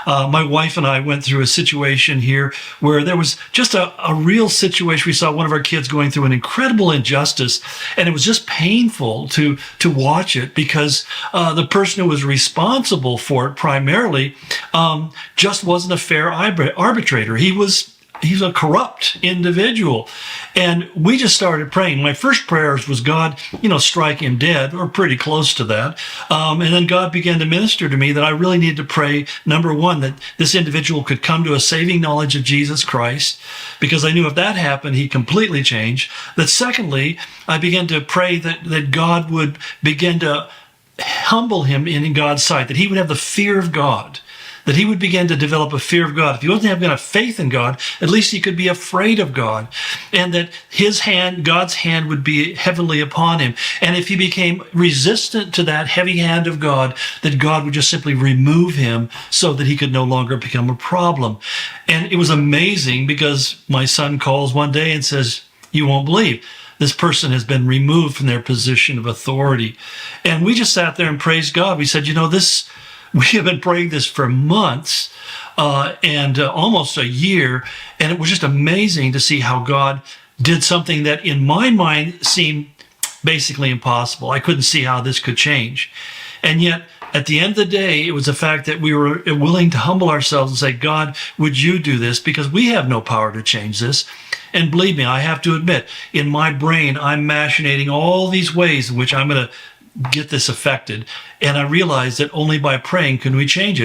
My wife and I went through a situation here where there was just a real situation. We saw one of our kids going through an incredible injustice, and it was just painful to watch it because the person who was responsible for it primarily just wasn't a fair arbitrator. He's a corrupt individual. And we just started praying. My first prayers was, God, strike him dead, or pretty close to that. And then God began to minister to me that I really needed to pray, number one, that this individual could come to a saving knowledge of Jesus Christ, because I knew if that happened, he'd completely change. That secondly, I began to pray that God would begin to humble him in God's sight, that he would have the fear of God, that he would begin to develop a fear of God. If he wasn't having a faith in God, at least he could be afraid of God, and that God's hand would be heavily upon him. And if he became resistant to that heavy hand of God, that God would just simply remove him so that he could no longer become a problem. And it was amazing because my son calls one day and says, "You won't believe, this person has been removed from their position of authority." And we just sat there and praised God. We said, we have been praying this for months and almost a year, and it was just amazing to see how God did something that in my mind seemed basically impossible. I couldn't see how this could change. And yet, at the end of the day, it was the fact that we were willing to humble ourselves and say, "God, would you do this?" Because we have no power to change this. And believe me, I have to admit, in my brain, I'm machinating all these ways in which I'm going to get this affected. And I realized that only by praying can we change it.